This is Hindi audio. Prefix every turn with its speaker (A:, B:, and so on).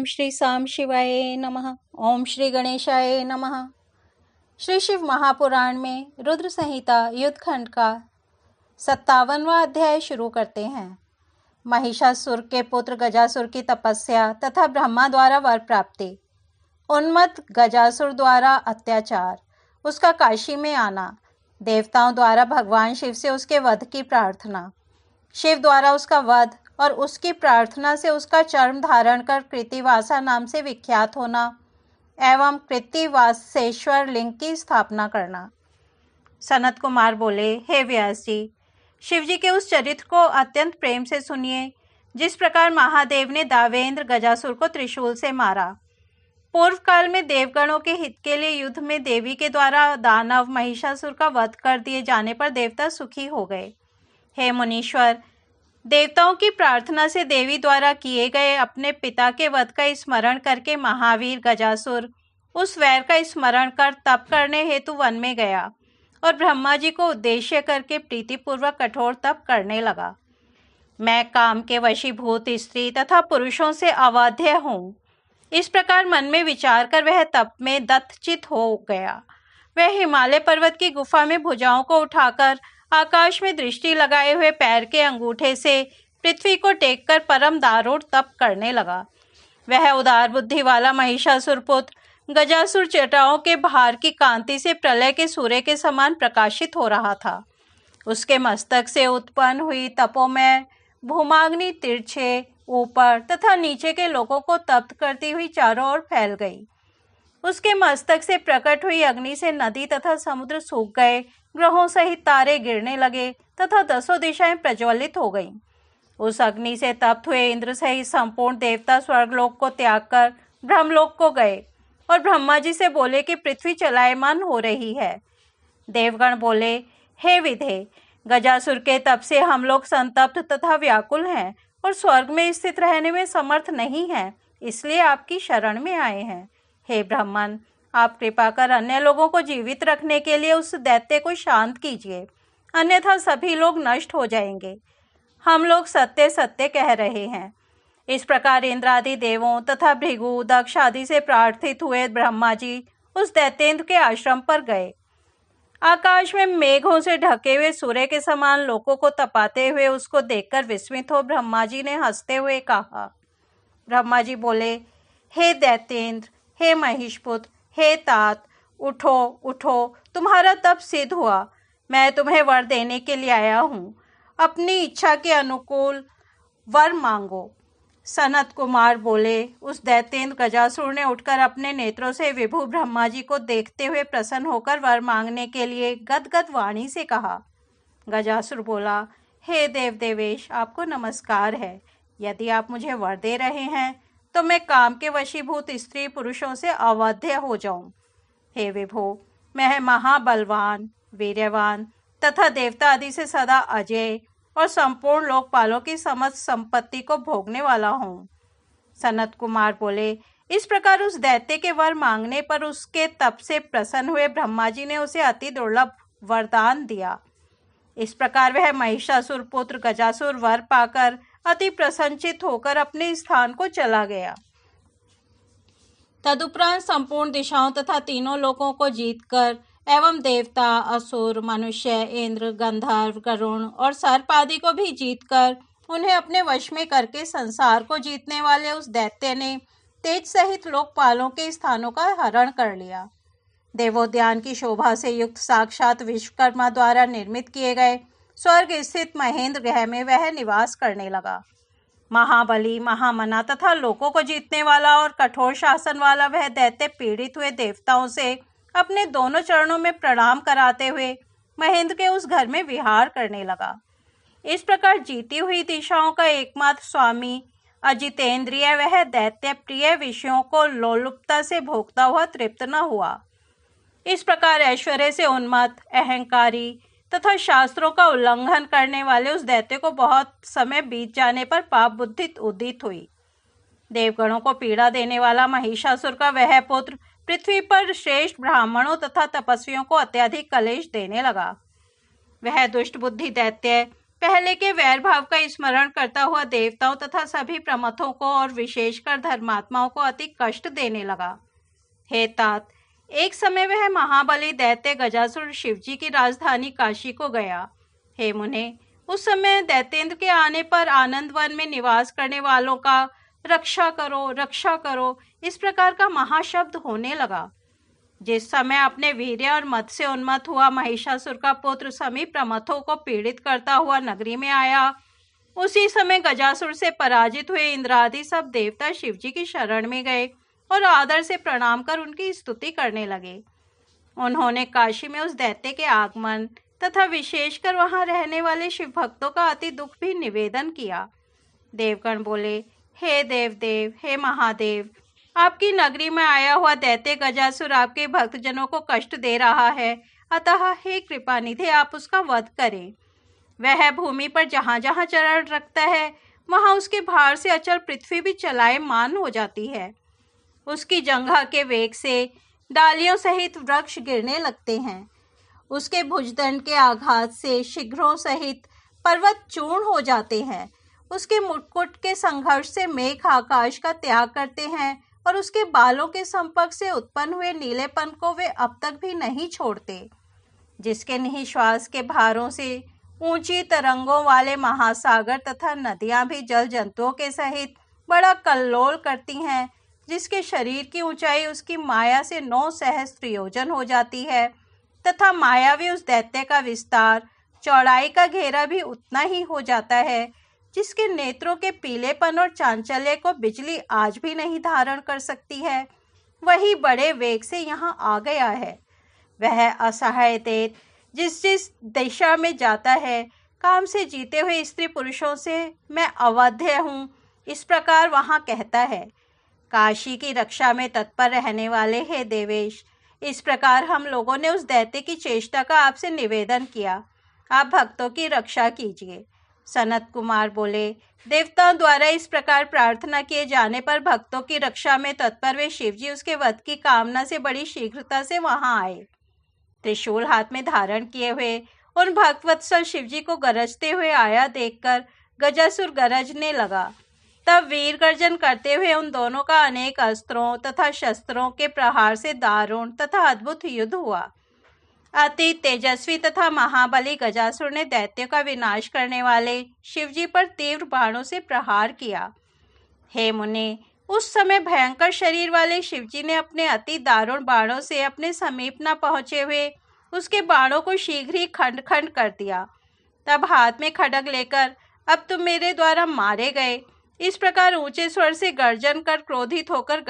A: श्री साम शिवाय नमः। ओम श्री गणेशाय नमः। श्री शिव महापुराण में रुद्र संहिता युद्ध खंड का 57वां अध्याय शुरू करते हैं। महिषासुर के पुत्र गजासुर की तपस्या तथा ब्रह्मा द्वारा वर प्राप्ति, उन्मत्त गजासुर द्वारा अत्याचार, उसका काशी में आना, देवताओं द्वारा भगवान शिव से उसके वध की प्रार्थना, शिव द्वारा उसका वध और उसकी प्रार्थना से उसका चर्म धारण कर कृतिवासा नाम से विख्यात होना एवं कृतिवासेश्वर लिंग की स्थापना करना। सनत कुमार बोले, हे व्यास जी, शिव जी के उस चरित्र को अत्यंत प्रेम से सुनिए जिस प्रकार महादेव ने दावेंद्र गजासुर को त्रिशूल से मारा। पूर्व काल में देवगणों के हित के लिए युद्ध में देवी के द्वारा दानव महिषासुर का वध कर दिए जाने पर देवता सुखी हो गए। हे मुनीश्वर, देवताओं की प्रार्थना से देवी द्वारा किए गए अपने पिता के वध का स्मरण करके महावीर गजासुर उस वैर का स्मरण कर तप करने हेतु वन में गया और ब्रह्मा जी को उद्देश्य करके प्रीतिपूर्वक कठोर तप करने लगा। मैं काम के वशीभूत स्त्री तथा पुरुषों से अवाध्य हूँ, इस प्रकार मन में विचार कर वह तप में दत्तचित हो गया। वह हिमालय पर्वत की गुफा में भुजाओं को उठाकर आकाश में दृष्टि लगाए हुए पैर के अंगूठे से पृथ्वी को टेककर परम दारूढ़ तप करने लगा। वह उदार बुद्धि वाला महिषासुर पुत्र गजासुर जटाओं के भार की कांति से प्रलय के सूर्य के समान प्रकाशित हो रहा था। उसके मस्तक से उत्पन्न हुई तपोमय भूमाग्नि तिरछे ऊपर तथा नीचे के लोगों को तप्त करती हुई चारों ओर फैल गई। उसके मस्तक से प्रकट हुई अग्नि से नदी तथा समुद्र सूख गए, ग्रहों सहित तारे गिरने लगे तथा दसों दिशाएं प्रज्वलित हो गईं। उस अग्नि से तप्त हुए इंद्र सहित संपूर्ण देवता स्वर्गलोक को त्याग कर ब्रह्मलोक को गए और ब्रह्मा जी से बोले कि पृथ्वी चलायमान हो रही है। देवगण बोले, हे विधे, गजासुर के तप से हम लोग संतप्त तथा व्याकुल हैं और स्वर्ग में स्थित रहने में समर्थ नहीं हैं, इसलिए आपकी शरण में आए हैं। हे ब्राह्मण, आप कृपा कर अन्य लोगों को जीवित रखने के लिए उस दैत्य को शांत कीजिए, अन्यथा सभी लोग नष्ट हो जाएंगे। हम लोग सत्य सत्य कह रहे हैं। इस प्रकार इंद्र आदि देवों तथा भृगु दक्ष आदि से प्रार्थित हुए ब्रह्मा जी उस दैत्येंद्र के आश्रम पर गए। आकाश में मेघों से ढके हुए सूर्य के समान लोगों को तपाते हुए उसको देखकर विस्मित हो ब्रह्मा जी ने हंसते हुए कहा। ब्रह्मा जी बोले, हे दैत्येंद्र, हे महिषपुत्र, हे तात, उठो उठो, तुम्हारा तप सिद्ध हुआ। मैं तुम्हें वर देने के लिए आया हूँ। अपनी इच्छा के अनुकूल वर मांगो। सनत कुमार बोले, उस दैत्येंद्र गजासुर ने उठकर अपने नेत्रों से विभु ब्रह्मा जी को देखते हुए प्रसन्न होकर वर मांगने के लिए गदगद वाणी से कहा। गजासुर बोला, हे देव देवेश, आपको नमस्कार है। यदि आप मुझे वर दे रहे हैं तो मैं काम के वशीभूत स्त्री पुरुषों से अवध्य हो जाऊं। हे विभो, मैं महाबलवान, वीर्यवान तथा देवता आदि से सदा अजय और संपूर्ण लोकपालों की समस्त संपत्ति को भोगने वाला हूँ। सनत कुमार बोले, इस प्रकार उस दैत्य के वर मांगने पर उसके तप से प्रसन्न हुए ब्रह्मा जी ने उसे अति दुर्लभ वरदान दिया। इस प्रकार वह महिषासुर पुत्र गजासुर वर पाकर अति प्रसन्नचित होकर अपने स्थान को चला गया। तदुपरांत संपूर्ण दिशाओं तथा तीनों लोकों को जीतकर एवं देवता, असुर, मनुष्य, इंद्र, गंधर्व, गरुण और सर्प आदि को भी जीतकर उन्हें अपने वश में करके संसार को जीतने वाले उस दैत्य ने तेज सहित लोकपालों के स्थानों का हरण कर लिया। देवोद्यान की शोभा से युक्त साक्षात विश्वकर्मा द्वारा निर्मित किए गए स्वर्ग स्थित महेंद्र गृह में वह निवास करने लगा। महाबली, महामना तथा लोगों को जीतने वाला और कठोर शासन वाला वह दैत्य पीड़ित हुए देवताओं से अपने दोनों चरणों में प्रणाम कराते हुए महेंद्र के उस घर में विहार करने लगा। इस प्रकार जीती हुई दिशाओं का एकमात्र स्वामी अजितेंद्रिय वह दैत्य प्रिय विषयों को लोलुपता से भोगता हुआ तृप्त न हुआ। इस प्रकार ऐश्वर्य से उन्मत्त, अहंकारी तथा शास्त्रों का उल्लंघन करने वाले उस दैत्य को बहुत समय बीत जाने पर पाप बुद्धि उदित हुई। देवगणों को पीड़ा देने वाला महिषासुर का वह पुत्र पृथ्वी पर श्रेष्ठ ब्राह्मणों तथा तपस्वियों को अत्यधिक कलेश देने लगा। वह दुष्ट बुद्धि दैत्य पहले के वैर भाव का स्मरण करता हुआ देवताओं तथा सभी प्रमथों को और विशेषकर धर्मात्माओं को अति कष्ट देने लगा। हे तात, एक समय वह महाबली दैत्य गजासुर शिवजी की राजधानी काशी को गया। हे मुने, उस समय दैत्येंद्र के आने पर आनंद वन में निवास करने वालों का रक्षा करो इस प्रकार का महाशब्द होने लगा। जिस समय अपने वीर्य और मत से उन्मत्त हुआ महिषासुर का पुत्र समीप प्रमथों को पीड़ित करता हुआ नगरी में आया, उसी समय गजासुर से पराजित हुए इंद्रादि सब देवता शिवजी की शरण में गए और आदर से प्रणाम कर उनकी स्तुति करने लगे। उन्होंने काशी में उस दैत्य के आगमन तथा विशेषकर वहां रहने वाले शिव भक्तों का अति दुख भी निवेदन किया। देवगण बोले, हे देवदेव, हे महादेव, आपकी नगरी में आया हुआ दैत्य गजासुर आपके भक्तजनों को कष्ट दे रहा है, अतः हे कृपानिधि आप उसका वध करें। वह भूमि पर जहाँ जहाँ चरण रखता है वहाँ उसके भार से अचल पृथ्वी भी चलायमान हो जाती है। उसकी जंघा के वेग से डालियों सहित वृक्ष गिरने लगते हैं। उसके भुजदंड के आघात से शीघ्रों सहित पर्वत चूर्ण हो जाते हैं। उसके मुकुट के संघर्ष से मेघ आकाश का त्याग करते हैं और उसके बालों के संपर्क से उत्पन्न हुए नीलेपन को वे अब तक भी नहीं छोड़ते। जिसके निःश्वास के भारों से ऊंची तरंगों वाले महासागर तथा नदियां भी जल जंतुओं के सहित बड़ा कल्लोल करती हैं, जिसके शरीर की ऊंचाई उसकी माया से 9 सहस्त्र योजन हो जाती है तथा मायावी उस दैत्य का विस्तार चौड़ाई का घेरा भी उतना ही हो जाता है, जिसके नेत्रों के पीलेपन और चांचल्य को बिजली आज भी नहीं धारण कर सकती है, वही बड़े वेग से यहाँ आ गया है। वह असहाय दैत्य जिस दिशा में जाता है, काम से जीते हुए स्त्री पुरुषों से मैं अवध्य हूँ, इस प्रकार वहाँ कहता है। काशी की रक्षा में तत्पर रहने वाले हे देवेश, इस प्रकार हम लोगों ने उस दैत्य की चेष्टा का आपसे निवेदन किया, आप भक्तों की रक्षा कीजिए। सनत कुमार बोले, देवताओं द्वारा इस प्रकार प्रार्थना किए जाने पर भक्तों की रक्षा में तत्पर वे शिवजी उसके वध की कामना से बड़ी शीघ्रता से वहां आए। त्रिशूल हाथ में धारण किए हुए उन भक्तवत्सल शिवजी को गरजते हुए आया देखकर गजासुर गरजने लगा। तब वीर गर्जन करते हुए उन दोनों का अनेक अस्त्रों तथा शस्त्रों के प्रहार से दारुण तथा अद्भुत युद्ध हुआ। अति तेजस्वी तथा महाबली गजासुर ने दैत्यों का विनाश करने वाले शिवजी पर तीव्र बाणों से प्रहार किया। हे मुने, उस समय भयंकर शरीर वाले शिवजी ने अपने अति दारुण बाणों से अपने समीप न पहुंचे हुए उसके बाणों को शीघ्र ही खंड खंड कर दिया। तब हाथ में खड्ग लेकर, अब तुम मेरे द्वारा मारे गए, इस प्रकार ऊंचे स्वर से गर्जन कर क्रोधित होकर